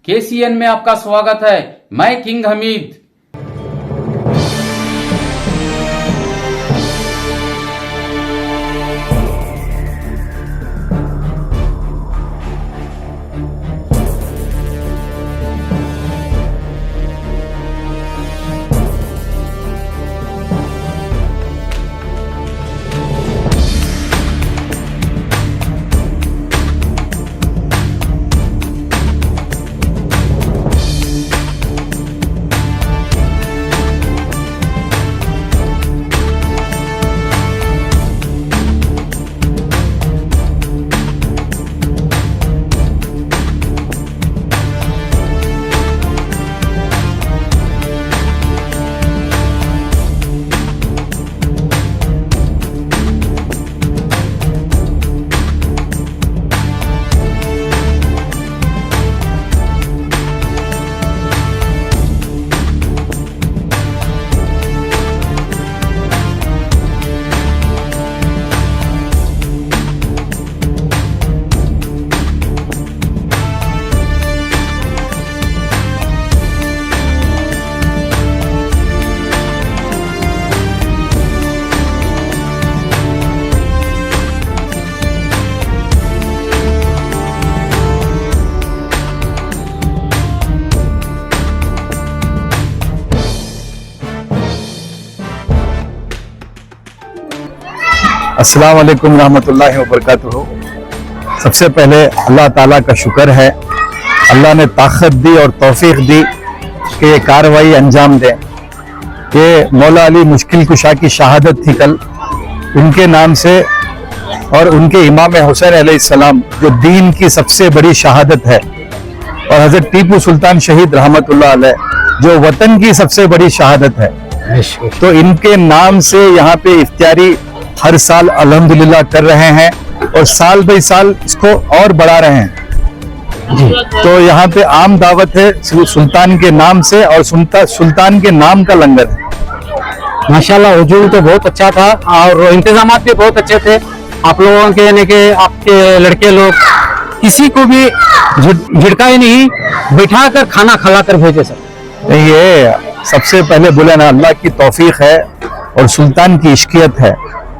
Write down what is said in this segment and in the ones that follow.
KCN में आपका स्वागत है। मैं किंग हमीद। अस्सलाम वालेकुम रहमतुल्लाहि व बरकातुहू। सबसे पहले अल्लाह ताला का शुक्र है, अल्लाह ने ताकत दी और तौफीक दी कि ये कार्रवाई अंजाम दें। ये मौला अली मुश्किल कुशा की शहादत थी कल, उनके नाम से और उनके इमाम हुसैन अलैहिस्सलाम जो दीन की सबसे बड़ी शहादत है, और हजरत टीपू सुल्तान शहीद रहमतुल्लाह अलैह जो वतन की सबसे बड़ी शहादत है। तो इनके नाम से यहाँ पे इफ्तियारी हर साल अल्हम्दुलिल्लाह कर रहे हैं और साल बाई साल इसको और बढ़ा रहे हैं। तो यहाँ पे आम दावत है सुल्तान के नाम से और सुल्तान के नाम का लंगर है। माशाल्लाह हुजूम तो बहुत अच्छा था और इंतजाम भी बहुत अच्छे थे। आप लोगों के यानी कि आपके लड़के लोग किसी को भी झिड़का ही नहीं, बिठा कर खाना खिला कर भेजे सर। ये सबसे पहले बोले ना अल्लाह की तौफीक है और सुल्तान की इश्कियत है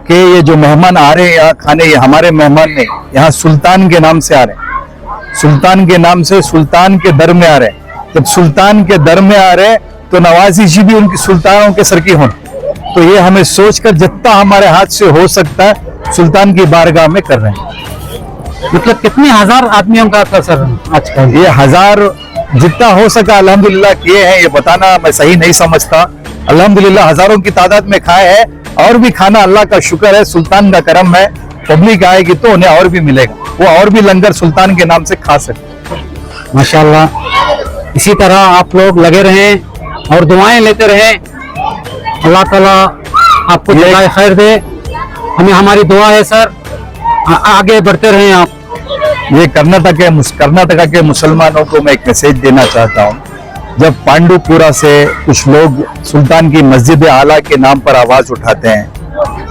कि ये जो मेहमान आ रहे हैं यहाँ खाने, ये हमारे मेहमान नहीं, यहाँ सुल्तान के नाम से आ रहे हैं, सुल्तान के नाम से सुल्तान के दर में आ रहे हैं। जब सुल्तान के दर में आ रहे हैं तो नवाज़िशी भी उनकी सुल्तानों के सर की हों। तो ये हमें सोचकर जितना हमारे हाथ से हो सकता है सुल्तान की बारगाह में कर रहे हैं। मतलब कितने हजार आदमियों का था सर आज का? ये हजार जितना हो सका अल्हम्दुलिल्लाह किए हैं। ये बताना मैं सही नहीं समझता। अल्हम्दुलिल्लाह हजारों की तादाद में खाए हैं और भी खाना अल्लाह का शुक्र है, सुल्तान का करम है। पब्लिक आएगी तो उन्हें और भी मिलेगा, वो और भी लंगर सुल्तान के नाम से खा सकते। माशाल्लाह इसी तरह आप लोग लगे रहें और दुआएं लेते रहें। अल्लाह ताला आपको जज़ाए खैर दे। हमें हमारी दुआ है सर, आगे बढ़ते रहें आप। ये कर्नाटका के मुसलमानों को मैं एक मैसेज देना चाहता हूँ। जब पांडुपुरा से कुछ लोग सुल्तान की मस्जिद आला के नाम पर आवाज उठाते हैं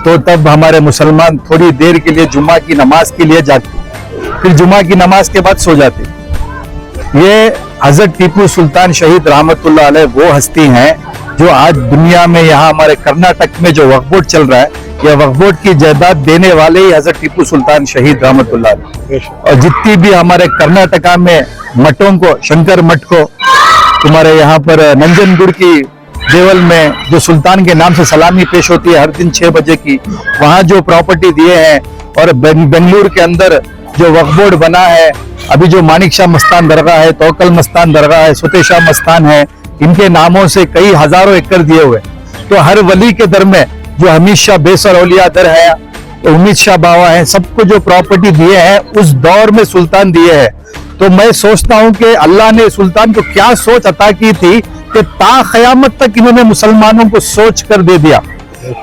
तो तब हमारे मुसलमान थोड़ी देर के लिए जुमा की नमाज के लिए जाते, फिर जुमा की नमाज के बाद सो जाते। ये हजरत टीपू सुल्तान शहीद रहमतुल्लाह अलैह वो हस्ती हैं जो आज दुनिया में यहाँ हमारे कर्नाटक में जो वक्फ बोर्ड चल रहा है, यह वक्फ बोर्ड की जायदाद देने वाले ही हजरत टीपू सुल्तान शहीद रहमतुल्लाह अलैह। और जितनी भी हमारे कर्नाटका में मठों को, शंकर मठ को, तुम्हारे यहाँ पर नंजनगुड़ की देवल में जो सुल्तान के नाम से सलामी पेश होती है हर दिन 6 बजे की, वहाँ जो प्रॉपर्टी दिए हैं, और बेंगलुरु के अंदर जो वक्फ बोर्ड बना है, अभी जो मानिक शाह मस्तान दरगाह है, तोकल मस्तान दरगाह है, सुते शाह मस्तान है, इनके नामों से कई हजारों एकड़ दिए हुए। तो हर वली के दर में जो हमीद शाह बेसर औलिया दर है, उम्मीद शाह बाबा है, सबको जो प्रॉपर्टी दिए हैं उस दौर में सुल्तान दिए हैं। तो मैं सोचता हूं कि अल्लाह ने सुल्तान को क्या सोच अता की थी कि ता क़यामत तक इन्होंने मुसलमानों को सोच कर दे दिया।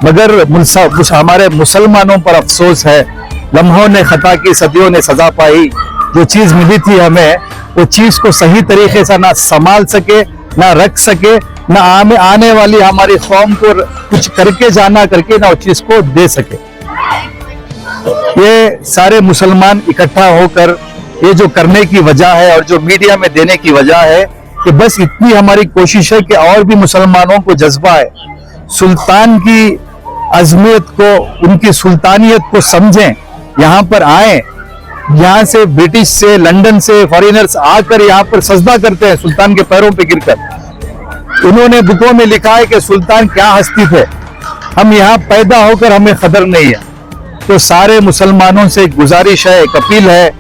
मगर हमारे मुसलमानों पर अफसोस है, लम्हों ने खता की, सदियों ने सजा पाई। जो चीज मिली थी हमें, वो चीज को सही तरीके से ना संभाल सके, ना रख सके, ना आने वाली हमारी कौम को कुछ करके जाना करके ना उस चीज को दे सके। ये सारे मुसलमान इकट्ठा होकर ये जो करने की वजह है और जो मीडिया में देने की वजह है कि बस इतनी हमारी कोशिश है कि और भी मुसलमानों को जज्बा है, सुल्तान की अजमियत को, उनकी सुल्तानियत को समझें, यहाँ पर आए। यहाँ से ब्रिटिश से, लंदन से फॉरेनर्स आकर यहाँ पर सजदा करते हैं सुल्तान के पैरों पे गिरकर। उन्होंने बुकों में लिखा है कि सुल्तान क्या हस्ती थे, हम यहाँ पैदा होकर हमें खबर नहीं है। तो सारे मुसलमानों से एक गुजारिश है, एक अपील है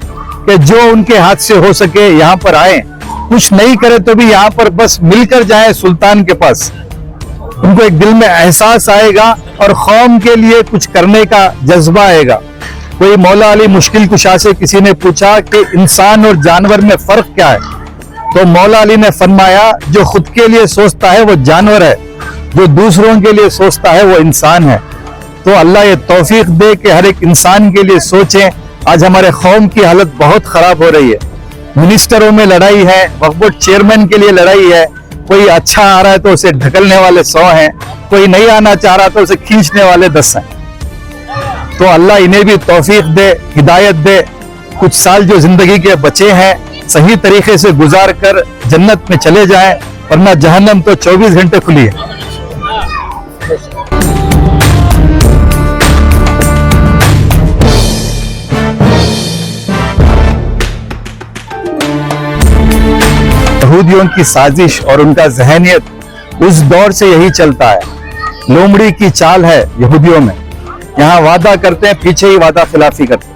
कि जो उनके हाथ से हो सके यहाँ पर आए, कुछ नहीं करे तो भी यहाँ पर बस मिलकर जाए सुल्तान के पास। उनको एक दिल में एहसास आएगा और कौम के लिए कुछ करने का जज्बा आएगा। कोई मौला अली मुश्किल कुशा से किसी ने पूछा कि इंसान और जानवर में फर्क क्या है, तो मौला अली ने फरमाया जो खुद के लिए सोचता है वो जानवर है, जो दूसरों के लिए सोचता है वो इंसान है। तो अल्लाह ये तौफीक दे कि हर एक इंसान के लिए सोचें। आज हमारे कौम की हालत बहुत खराब हो रही है, मिनिस्टरों में लड़ाई है, वक्फ बोर्ड चेयरमैन के लिए लड़ाई है। कोई अच्छा आ रहा है तो उसे ढकलने वाले 100 हैं, कोई नहीं आना चाह रहा तो उसे खींचने वाले 10 हैं। तो अल्लाह इन्हें भी तौफीक दे, हिदायत दे, कुछ साल जो जिंदगी के बचे हैं सही तरीके से गुजार कर जन्नत में चले जाएं, वरना जहन्नम तो 24 घंटे खुली है। यहूदियों की साजिश और उनका जहनियत उस दौर से यही चलता है। लोमड़ी की चाल है यहूदियों में, यहाँ वादा करते हैं, पीछे ही वादा खिलाफी करते हैं।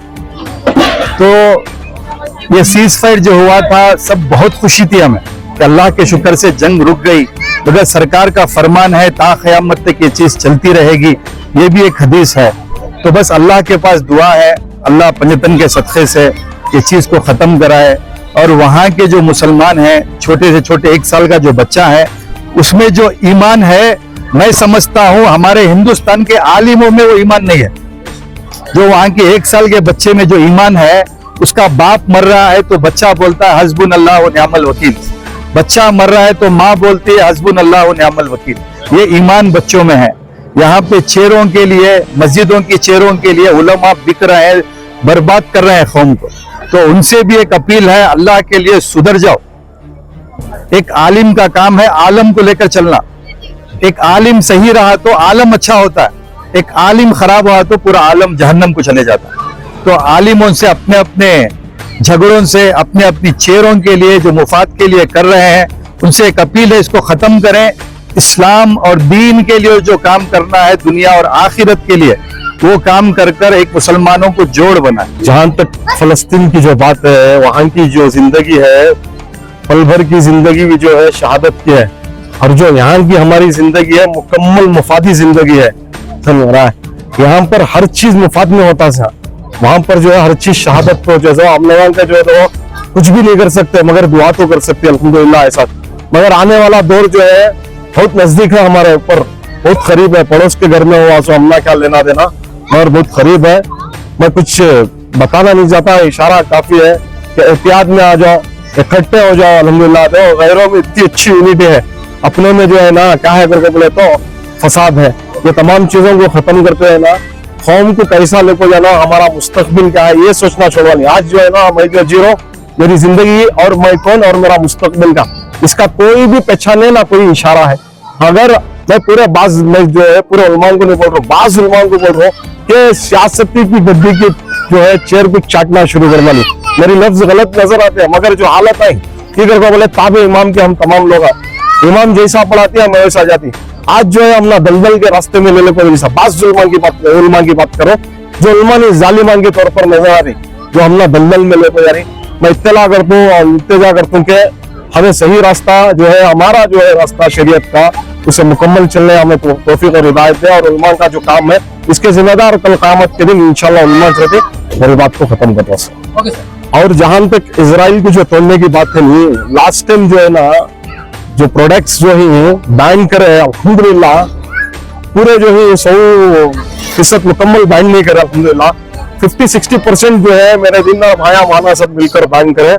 तो ये सीज फायर जो हुआ था, सब बहुत खुशी थी हमें कि अल्लाह के शुक्र से जंग रुक गई। अगर सरकार का फरमान है ता क़यामत तक ये चीज चलती रहेगी, ये भी एक हदीस है। तो बस अल्लाह के पास दुआ है, अल्लाह पंजतन के सदक़े से ये चीज को खत्म कराए। और वहाँ के जो मुसलमान हैं, छोटे से छोटे 1 साल का जो बच्चा है, उसमें जो ईमान है, मैं समझता हूँ हमारे हिंदुस्तान के आलिमों में वो ईमान नहीं है। जो वहाँ के 1 साल के बच्चे में जो ईमान है, उसका बाप मर रहा है तो बच्चा बोलता है हस्बुनल्लाह व निअमल वकील, बच्चा मर रहा है तो माँ बोलती है हस्बुनल्लाह व निअमल वकील। ये ईमान बच्चों में है। यहाँ पे चेयरों के लिए, मस्जिदों की चेयरों के लिए उलमा बिक रहे हैं, बर्बाद कर रहे हैं कौम को। तो उनसे भी एक अपील है, अल्लाह के लिए सुधर जाओ। एक आलिम का काम है आलम को लेकर चलना। एक आलिम सही रहा तो आलम अच्छा होता है, एक आलिम खराब हुआ तो पूरा आलम जहन्नम को चले जाता है। तो आलिमों से अपने अपने झगड़ों से, अपने अपनी चेयरों के लिए जो मुफाद के लिए कर रहे हैं, उनसे एक अपील है, इसको खत्म करें। इस्लाम और दीन के लिए जो काम करना है, दुनिया और आखिरत के लिए, वो काम कर कर एक मुसलमानों को जोड़ बनाए। जहां तक फलस्तीन की जो बात है, वहां की जो जिंदगी है, पल भर की जिंदगी भी जो है शहादत की है, और जो यहाँ की हमारी जिंदगी है मुकम्मल मुफादी जिंदगी है। समझ रहा है, यहाँ पर हर चीज मुफाद में होता है, वहां पर जो है हर चीज शहादत को जो है हम लोगों का जो है तो कुछ भी नहीं कर सकते, मगर दुआ तो कर सकते हैं अल्हम्दुलिल्लाह ऐसा। मगर आने वाला दौर जो है बहुत नजदीक है, हमारे ऊपर बहुत करीब है। पड़ोस के घर में हुआ सो हमला क्या लेना देना, मगर बहुत करीब है। मैं कुछ बताना नहीं चाहता, इशारा काफी है कि एहतियात में आ जाओ, इकट्ठे हो जाओ। अल्हम्दुलिल्लाह तो गैरों में इतनी अच्छी यूनिटी है, अपने में जो है ना क्या है करके बोले तो फसाद है। ये तमाम चीजों को खत्म करते हैं ना, कौम को कैसा लेकर जाना, हमारा मुस्तकबिल क्या है, ये सोचना छोड़वा नहीं। आज जो है ना मैं जो जी रहा हूँ, मेरी जिंदगी और मैं कौन और मेरा मुस्तकबिल का, इसका कोई भी पहचाने ना कोई इशारा है। अगर मैं पूरे मैं जो है पूरे उलमाओं को नहीं बोल रहा हूँ, बाज उलमाओं को बोल रहा हूँ कि सियासती की गद्दी की जो है चेयर को चाटना शुरू करवा ली। मेरे लफ्ज गलत नजर आते हैं, मगर जो हालत आई ठीक है बोले ताबे इमाम के हम तमाम लोग, इमाम जैसा पढ़ाती है मैं वैसा जाती। आज जो है हम ना दलदल के रास्ते में ले ले कोई बाज उलमा की बात करो, जो उलमा ने जालिमान के तौर पर नजर आ रही, जो हम ना दलदल में लेकर जा रही। मैं इत्तला करता हूँ और इल्तिजा करता हूँ कि हमें सही रास्ता जो है, हमारा जो है रास्ता शरीयत का, उसे मुकम्मल चलने हमें तौफीक और हिदायत दे। और उलमा का जो काम है, इसके जिम्मेदार कल क़यामत के दिन इंशाल्लाह उलमा रहते। मेरी बात को खत्म करता हूँ। और जहां तक इजराइल की जो तोड़ने की बात है, लास्ट टाइम जो है ना जो प्रोडक्ट्स जो है बैन करे, अल्हम्दुलिल्लाह पूरे जो है 100% मुकम्मल बैन नहीं करे। अल्हम्दुलिल्लाह 50-60% जो है मेरे दिन भाया माना सब मिलकर बैन करे।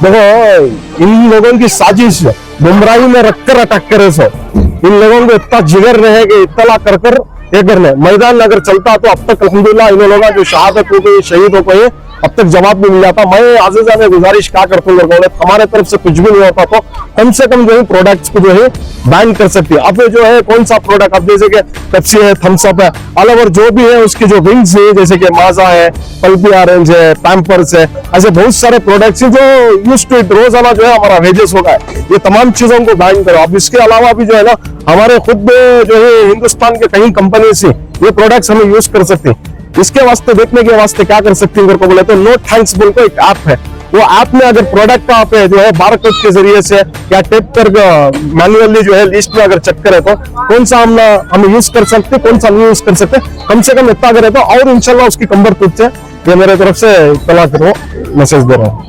देखो इन लोगों की साजिश गुमराही में रखकर अटैक करे, सो इन लोगों को इतना जिगर रहे कि इत्तला कर कर ये करने मैदान अगर चलता तो अब तक अल्हम्दुलिल्लाह इन लोगों का जो शहादत हो गई, शहीद हो गए, अब तक जवाब नहीं मिल जाता। मैं आजीजा में गुजारिश क्या करता हूँ, हमारे तरफ से कुछ भी नहीं होता तो कम से कम जो है प्रोडक्ट्स को जो है बैन कर सकती है। अब जो है कौन सा प्रोडक्ट, अब जैसे कि पेप्सी है, थम्स अप है, ऑल ओवर जो भी है उसकी जो विंग्स है, जैसे कि माजा है, पल्पी ऑरेंज है, पैम्पर्स है, ऐसे बहुत सारे प्रोडक्ट्स हैं जो यूज टू इट रोजाना जो है हमारा वेजेस होगा, ये तमाम चीजों को बैन करो। अब इसके अलावा भी जो है ना हमारे खुद जो है हिंदुस्तान के कई कंपनी से ये प्रोडक्ट्स हमें यूज कर सकते हैं। इसके वास्ते देखने के वास्ते क्या कर सकते हैं, मेरे को बोले तो नो थैंक्स बोल को एक ऐप है, वो ऐप में अगर प्रोडक्ट का आप जो है बारकोड के जरिए से या टेप कर मैन्युअली जो है लिस्ट में अगर चेक करे तो कौन सा हम यूज कर सकते, कौन सा नहीं यूज कर सकते, कम से कम इतना करे तो और इंशाल्लाह उसकी कंबर टूट जाए। ये मेरे तरफ से इत्तला करो मैसेज दे रहा हूँ।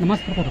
नमस्कार करो